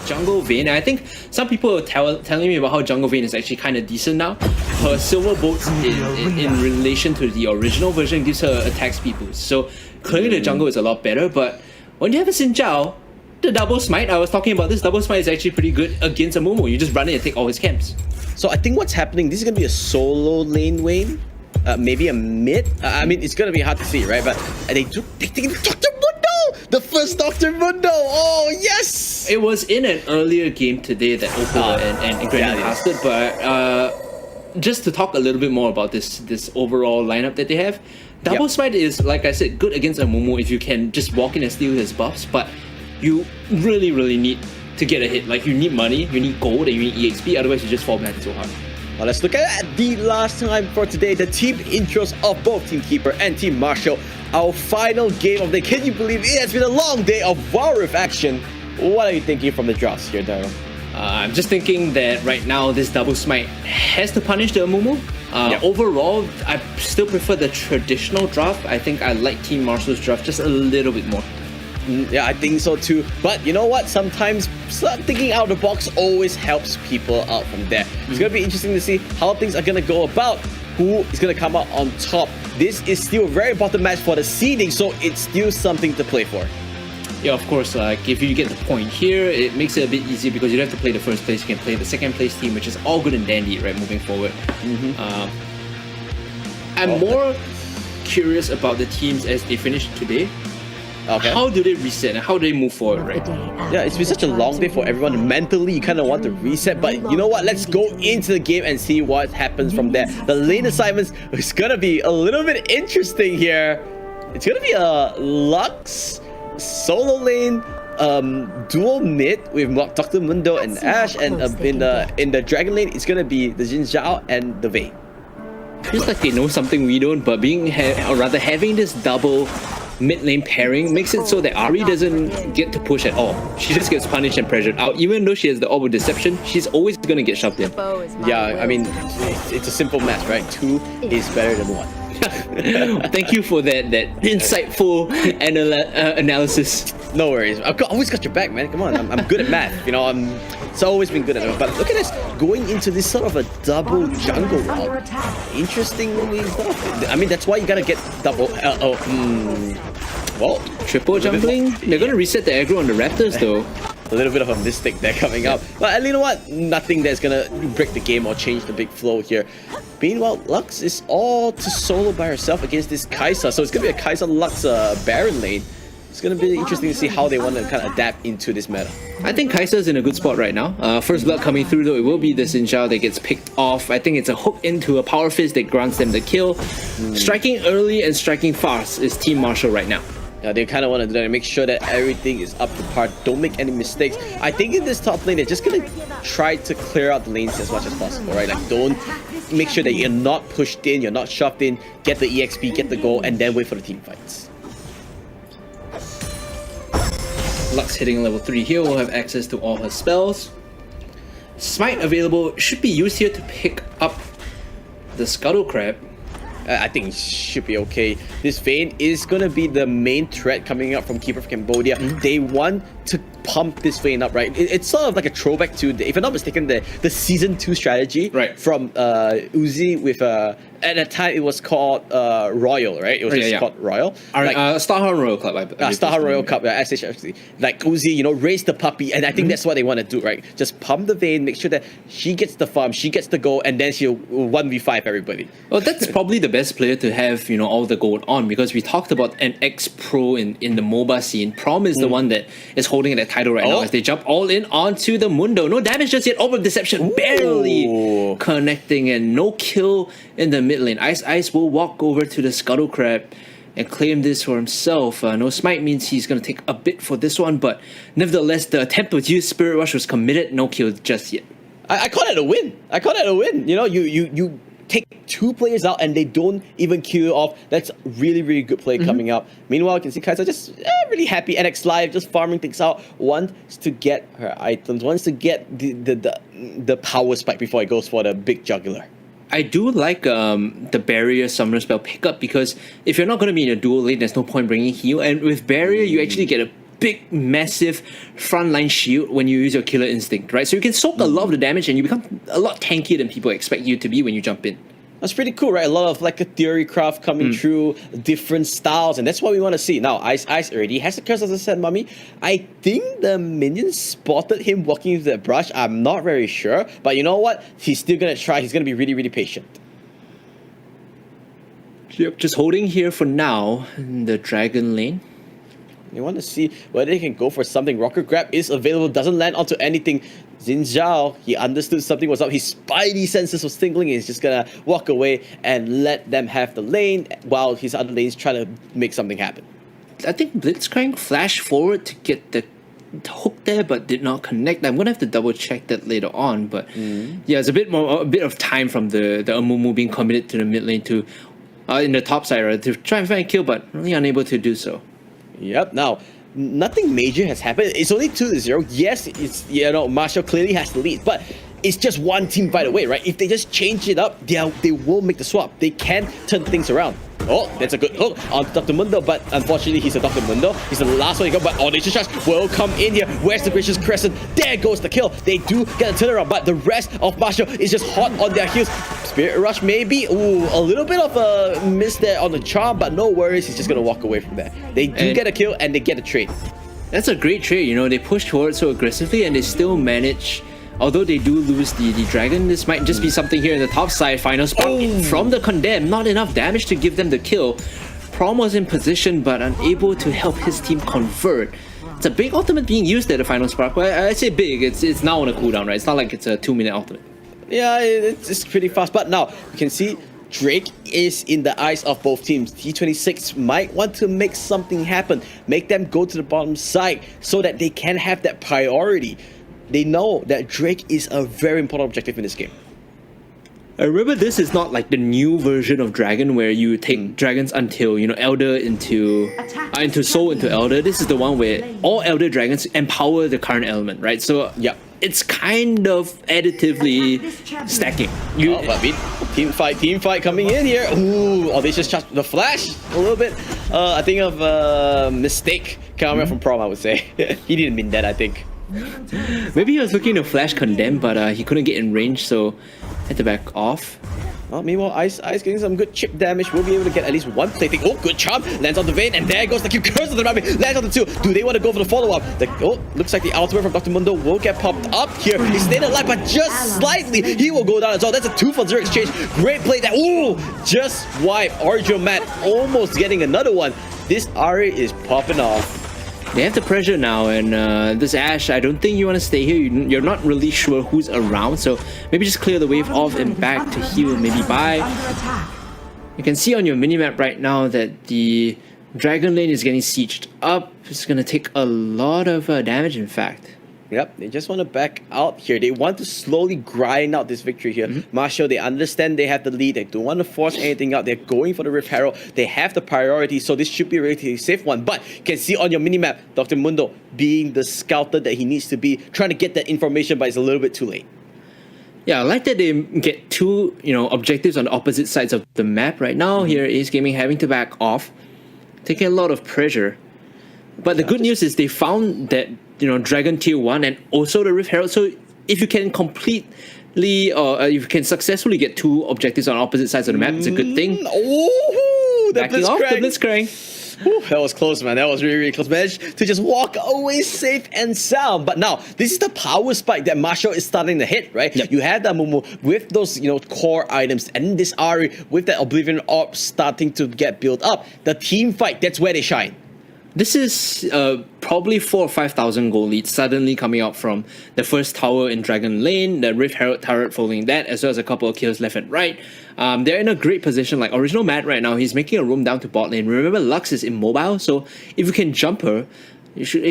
Jungle Vein. I think some people are telling me about how Jungle Vein is actually kind of decent now. Her Silver Bolts in relation to the original version gives her attack speed boost. So clearly the jungle is a lot better, but when you have a Xin Zhao, the double smite, I was talking about this, double smite is actually pretty good against a Momo. You just run it and take all his camps. So I think what's happening, this is going to be a solo lane Wayne. Maybe a mid. I mean, it's going to be hard to see, right? But they take Dr. Mundo! The first Dr. Mundo! Oh, yes! It was in an earlier game today that Opal and Granny passed it, but just to talk a little bit more about this overall lineup that they have, Double Smite is, like I said, good against a Momo if you can just walk in and steal his buffs, but you really, really need to get a hit. Like, you need money, you need gold, and you need EXP, otherwise you just fall back so hard. Now let's look at the last time for today, the team intros of both Team Keeper and Team Marshall. Our final game of the day. Can you believe it has been a long day of Warrior action? What are you thinking from the drafts here, Daryl? I'm just thinking that right now this double smite has to punish the Amumu. Overall, I still prefer the traditional draft. I think I like Team Marshall's draft just a little bit more. Yeah, I think so too. But you know what? Sometimes thinking out of the box always helps people out from there. It's going to be interesting to see how things are going to go about. Who is going to come out on top? This is still a very important match for the seeding, so it's still something to play for. Yeah, of course, like if you get the point here, it makes it a bit easier because you don't have to play the first place, you can play the second place team, which is all good and dandy, right, moving forward. I'm more curious about the teams as they finish today. Okay. How do they reset and how do they move forward, right? Yeah, it's been such a long day for everyone. Mentally, you kind of want to reset, but you know what? Let's go into the game and see what happens from there. The lane assignments is going to be a little bit interesting here. It's going to be a Lux solo lane, dual mid with Dr. Mundo and Ash, and in the Dragon lane, it's going to be the Xin Zhao and the Vayne. Feels like they know something we don't, but or rather having this double mid lane pairing makes it so that Ahri doesn't get to push at all. She just gets punished and pressured out. Even though she has the Orb of Deception, she's always gonna get shoved in. Yeah, I mean, it's a simple match, right? 2 is better than 1. Thank you for that insightful analysis. No worries. I've always got your back, man. Come on, I'm good at math. You know, it's always been good at it. But look at this, going into this sort of a double jungle route. Interestingly enough, I mean, that's why you gotta get double. Well, triple jumping. They're gonna reset the aggro on the Raptors though. A little bit of a mistake there coming up. But you know what? Nothing that's gonna break the game or change the big flow here. Meanwhile, Lux is all to solo by herself against this Kai'Sa. So it's gonna be a Kai'Sa Lux Baron lane. It's gonna be interesting to see how they want to kind of adapt into this meta. I think Kai'Sa's in a good spot right now. First blood coming through though, it will be the Xin Zhao that gets picked off. I think it's a hook into a power fist that grants them the kill. Striking early and striking fast is Team Marshall right now. They kind of want to do that and make sure that everything is up to par. Don't make any mistakes. I think in this top lane, they're just going to try to clear out the lanes as much as possible, right? Like, don't make sure that you're not pushed in, you're not shoved in, get the EXP, get the goal, and then wait for the team fights. Lux hitting level 3 here will have access to all her spells. Smite available should be used here to pick up the Scuttle Crab. I think it should be okay. This Vayne is going to be the main threat coming up from Keeper of Cambodia. They want to pump this Vayne up, right? It's sort of like a throwback to, if I'm not mistaken, the Season 2 strategy from Uzi with, at that time it was called Royal, right? It was just called Royal. Starheart Royal Club. Starheart Royal Club, SHFC. Like Uzi, you know, raise the puppy, and I think that's what they want to do, right? Just pump the Vayne, make sure that she gets the farm, she gets the goal, and then she'll 1v5 everybody. Well, that's probably the best player to have, you know, all the gold on, because we talked about an ex-pro in the MOBA scene. Prom is the one that is holding that title right now as they jump all in onto the Mundo. No damage just yet. Orb of Deception barely connecting, and no kill in the mid lane. Ice will walk over to the Scuttle Crab and claim this for himself. No smite means he's going to take a bit for this one, but nevertheless, the attempt to use Spirit Rush was committed. No kill just yet. I call it a win. You know, you take 2 players out and they don't even kill you off. That's really, really good play coming up. Meanwhile, you can see Kai'Sa just really happy. NX Live just farming things out. Wants to get her items. Wants to get the power spike before it goes for the big jugular. I do like the barrier summoner spell pickup, because if you're not going to be in a dual lane, there's no point bringing heal. And with barrier, you actually get a big, massive frontline shield when you use your Killer Instinct, right? So you can soak a lot of the damage and you become a lot tankier than people expect you to be when you jump in. That's pretty cool, right? A lot of like a theory craft coming through, different styles, and that's what we want to see. Now, Ice already has the Curse of the Sand Mummy. I think the minions spotted him walking into the brush. I'm not very sure, but you know what? He's still gonna try. He's gonna be really, really patient. Yep, just holding here for now in the Dragon lane. You want to see whether they can go for something. Rocket Grab is available, doesn't land onto anything. Xin Zhao, he understood something was up. His spidey senses was tingling. He's just gonna walk away and let them have the lane while his other lanes try to make something happen. I think Blitzcrank flashed forward to get the hook there, but did not connect. I'm gonna have to double check that later on. But yeah, it's a bit of time from the Amumu being committed to the mid lane to in the top side, right, to try and find a kill, but really unable to do so. Yep. Now, nothing major has happened. It's only 2-0. Yes, it's Marshall clearly has the lead, but it's just one team fight away, right? If they just change it up, they will make the swap. They can turn things around. Oh, that's a good hook on Dr. Mundo, but unfortunately he's a Dr. Mundo. He's the last one to go, but Audacious Charge will come in here. Where's the Gracious Crescent? There goes the kill. They do get a turnaround, but the rest of Marshall is just hot on their heels. Spirit Rush maybe. Ooh, a little bit of a miss there on the charm, but no worries. He's just going to walk away from there. They do get a kill and they get a trade. That's a great trade. They push forward so aggressively and they still manage. Although they do lose the dragon, this might just be something here in the top side. Final spark from the Condemned. Not enough damage to give them the kill. Prom was in position but unable to help his team convert. It's a big ultimate being used at the final spark. Well, I say big, it's now on a cooldown, right? It's not like it's a 2-minute ultimate. Yeah, it's pretty fast. But now, you can see Drake is in the eyes of both teams. T26 might want to make something happen. Make them go to the bottom side so that they can have that priority. They know that Drake is a very important objective in this game. I remember this is not like the new version of Dragon where you take dragons until, Elder into Soul into Elder. This is the one where all Elder dragons empower the current element, right? So yeah, it's kind of additively stacking. Team fight coming in here. Ooh, Audacious Charge the flash a little bit. I think of mistake coming from Prom, I would say. He didn't mean that, I think. Maybe he was looking to flash Condemn, but he couldn't get in range, so had to back off. Well, meanwhile, Ice getting some good chip damage. We'll be able to get at least one plating. Oh, good charm. Lands on the vein, and there goes the Curse of the Mummy. Lands on the 2. Do they want to go for the follow-up? Looks like the ultimate from Dr. Mundo will get popped up here. He stayed alive, but just slightly. He will go down as well. That's a 2-for-0 exchange. Great play there. Ooh, just wipe. Arjo Matt almost getting another one. This Ari is popping off. They have the pressure now, and this Ashe, I don't think you want to stay here. You're not really sure who's around, so maybe just clear the wave off and back to heal, maybe buy. You can see on your minimap right now that the Dragon lane is getting sieged up. It's going to take a lot of damage, in fact. Yep, they just want to back out here. They want to slowly grind out this victory here. Marshall, they understand they have the lead. They don't want to force anything out. They're going for the Rift Herald. They have the priority, so this should be a relatively safe one. But you can see on your minimap, Dr. Mundo being the scouter that he needs to be, trying to get that information, but it's a little bit too late. Yeah, I like that they get two, objectives on the opposite sides of the map. Right now, here is Gaming having to back off, taking a lot of pressure. But the good news is they found that Dragon Tier 1 and also the Rift Herald. So if you can completely or if you can successfully get two objectives on opposite sides of the map, it's a good thing. Oh, the Backing off the Blitzcrank. Whew, that was close, man. That was really, really close. Managed to just walk away safe and sound. But now, this is the power spike that Marshall is starting to hit, right? Yep. You have that Mumu with those, core items, and this Ari with that Oblivion Orb starting to get built up. The team fight, that's where they shine. This is probably 4,000 or 5,000 gold leads suddenly coming out from the first tower in Dragon Lane, the Rift Herald turret following that, as well as a couple of kills left and right. They're in a great position. Like Original Matt right now, he's making a roam down to bot lane. Remember, Lux is immobile, so if you can jump her, you should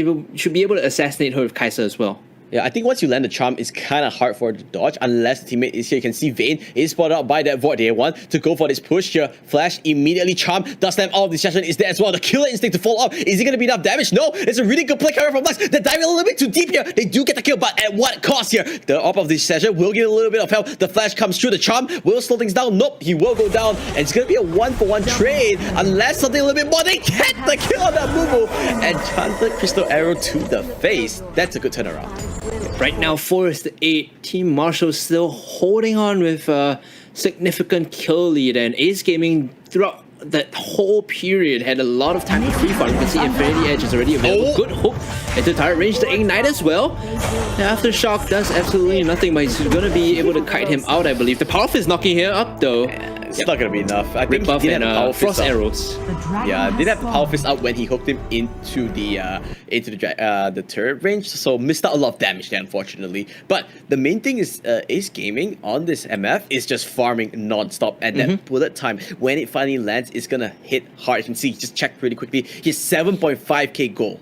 be able to assassinate her with Kai'Sa as well. Yeah, I think once you land the charm, it's kind of hard for it to dodge unless the teammate is here. You can see Vayne is spotted out by that Void. They want to go for this push here. Flash immediately charm. Does slam all of the distraction is there as well. The killer instinct to fall off. Is he going to be enough damage? No, it's a really good play coming from Lux. They're diving a little bit too deep here. They do get the kill, but at what cost here? The op of the distraction will get a little bit of help. The flash comes through. The charm will slow things down. Nope, he will go down. And it's going to be a 1-for-1 trade unless something a little bit more. They get the kill on that Mumu. Enchanted Crystal Arrow to the face. That's a good turnaround. Right now, 4-8. Team Marshall still holding on with a significant kill lead, and Ace Gaming throughout that whole period had a lot of time to free farm. You can see Infinity Edge is already available. Good hook into turret range to ignite as well. Aftershock does absolutely nothing, but he's gonna be able to kite him out, I believe. The Power Fist knocking here up though. It's not gonna be enough. I think Buff he didn't have the Power Frost Fist arrows. Yeah, didn't have the Power Fist out when he hooked him into the turret range, so missed out a lot of damage there, unfortunately. But the main thing is Ace Gaming on this MF is just farming non-stop, and that bullet time when it finally lands is gonna hit hard. You can see, just check really quickly. He has 7.5k gold.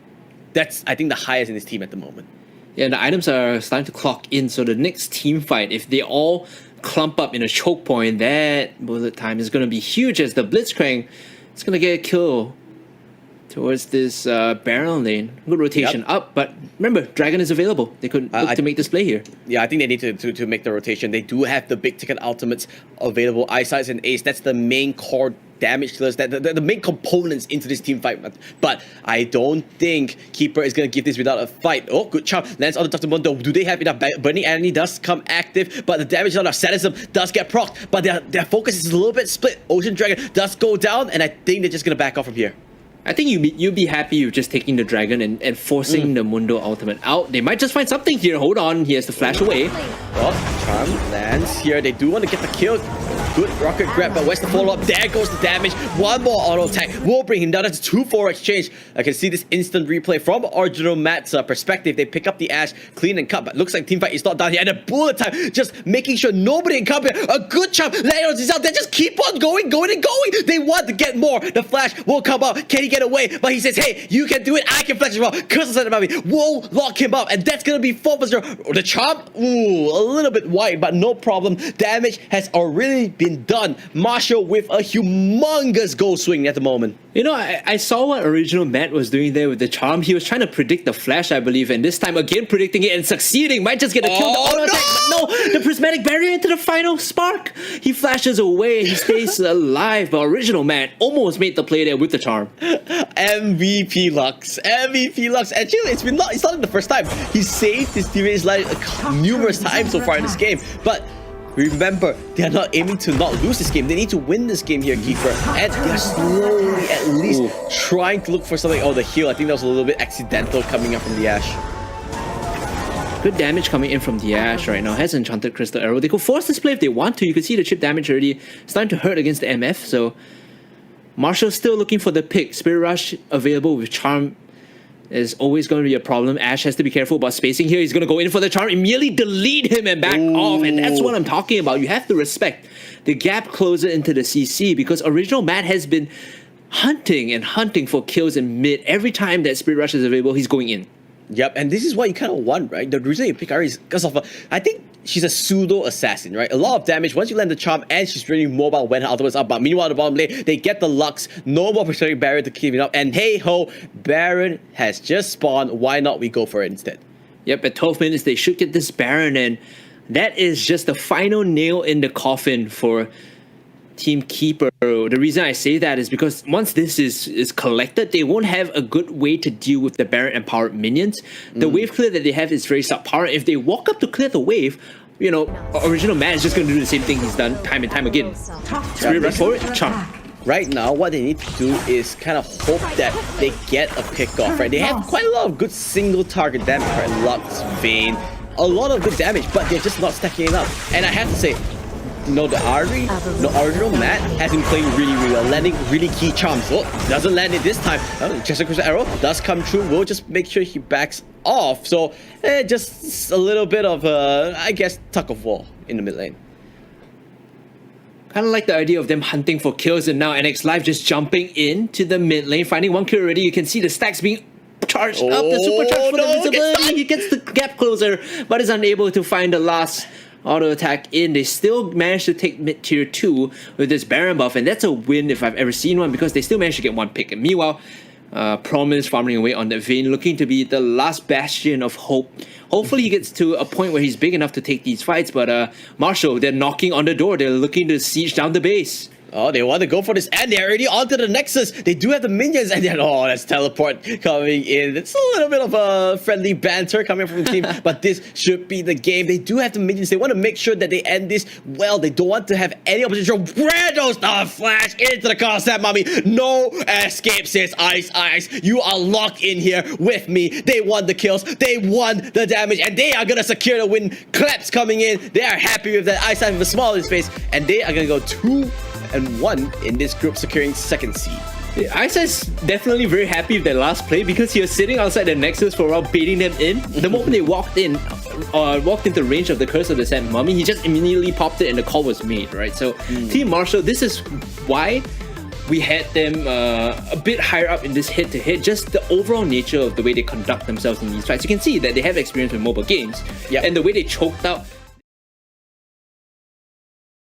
That's, I think, the highest in his team at the moment. Yeah, and the items are starting to clock in, so the next team fight, if they all clump up in a choke point, that bullet time is going to be huge as the Blitzcrank is going to get a kill towards this Baron lane. Good rotation up, but remember, Dragon is available. They could look to make this play here. Yeah, I think they need to make the rotation. They do have the big ticket ultimates available. Eyesight and Ace, that's the main core damage killers, that the main components into this team fight. But I don't think Keeper is going to give this without a fight. Oh, good charm. Lands on the Dr. Mundo. Do they have enough? Burning Enemy does come active, but the damage on our Sadism does get procced. But their focus is a little bit split. Ocean Dragon does go down, and I think they're just going to back off from here. I think you'd be happy with just taking the Dragon and forcing the Mundo ultimate out. They might just find something here. Hold on. He has to flash away. Well, charm lands here. They do want to get the kill. Good rocket grab, but where's the follow-up? There goes the damage. One more auto attack will bring him down. That's a 2-4 exchange. I can see this instant replay from Original Matt's perspective. They pick up the Ash, clean and cut, but looks like teamfight is not done here. And a bullet time, just making sure nobody can come here. A good chop. Leos is out there. Just keep on going. They want to get more. The flash will come out. Can he get away? But he says, hey, you can do it. I can flash as well. Curse on me. Will lock him up, and that's gonna be 4-0. The charm, ooh, a little bit wide, but no problem. Damage has already been done. Marshall with a humongous goal swing at the moment. You know, I saw what Original Matt was doing there with the charm. He was trying to predict the flash, I believe, and this time again predicting it and succeeding. Might just get a kill. Oh, no! The prismatic barrier into the final spark. He flashes away. He stays alive, but Original Matt almost made the play there with the charm. MVP Lux. Actually, it's not the first time. He saved his teammate's life numerous times so far in this game, but remember, they are not aiming to not lose this game. They need to win this game here, Keeper. And they're slowly, at least, trying to look for something. Oh, the heal. I think that was a little bit accidental coming up from the Ash. Good damage coming in from the Ash right now. Has Enchanted Crystal Arrow. They could force this play if they want to. You can see the chip damage already starting to hurt against the MF. So Marshall's still looking for the pick. Spirit Rush available with Charm is always going to be a problem. Ash has to be careful about spacing here. He's going to go in for the charm, immediately delete him and back off. And that's what I'm talking about. You have to respect the gap closer into the CC, because Original Matt has been hunting for kills in mid. Every time that Spirit Rush is available, he's going in. Yep, and this is what you kind of want, right? The reason you pick her is because of I think she's a pseudo assassin, right? A lot of damage once you land the charm, and she's really mobile when her ultimate's up. But meanwhile, the bottom lane, they get the Lux, no more protecting barrier to keep it up. And hey ho, Baron has just spawned. Why not we go for it instead? Yep, at 12 minutes, they should get this Baron, and that is just the final nail in the coffin for Team Keeper. The reason I say that is because once this is collected, they won't have a good way to deal with the Baron empowered minions. The wave clear that they have is very subpar. If they walk up to clear the wave, you know, Original Man is just going to do the same thing he's done time and time again. Spirit Rush for it, charm. Right now, what they need to do is kind of hope that they get a pick off, right? They have quite a lot of good single target damage, right? Lux, Vayne, a lot of good damage, but they're just not stacking it up. And I have to say, the Original Matt has been playing really well, landing really key charms. Oh, doesn't land it this time. Just a Crystal Arrow does come true. We'll just make sure he backs off. So, just a little bit of, I guess, tug of war in the mid lane. Kind of like the idea of them hunting for kills, and now NX Live just jumping into the mid lane, finding one kill already. You can see the stacks being charged up, the supercharge for the visibility. He gets the gap closer, but is unable to find the last auto attack in. They still managed to take mid tier 2 with this Baron buff, and that's a win if I've ever seen one, because they still managed to get one pick. And meanwhile, Promise farming away on that vein, looking to be the last bastion of hope. Hopefully he gets to a point where he's big enough to take these fights, but Marshall, they're knocking on the door. They're looking to siege down the base. Oh, they want to go for this, and they're already onto the Nexus. They do have the minions, and then, oh, that's teleport coming in. It's a little bit of a friendly banter coming from the team, but this should be the game. They do have the minions. They want to make sure that they end this well. They don't want to have any opposition. Brando's the flash into the concept, mommy. No escape, sis. Ice. You are locked in here with me. They won the kills. They won the damage, and they are going to secure the win. Claps coming in. They are happy with that. Ice with a smile on his face, and they are going to go 2-1 in this group, securing second seed. Isa's definitely very happy with that last play, because he was sitting outside the Nexus for a while, baiting them in. The moment they walked into range of the Curse of the Sand Mummy, he just immediately popped it and the call was made, right? So Team Marshall, this is why we had them a bit higher up in this head-to-head, just the overall nature of the way they conduct themselves in these fights. You can see that they have experience with mobile games, and the way they choked out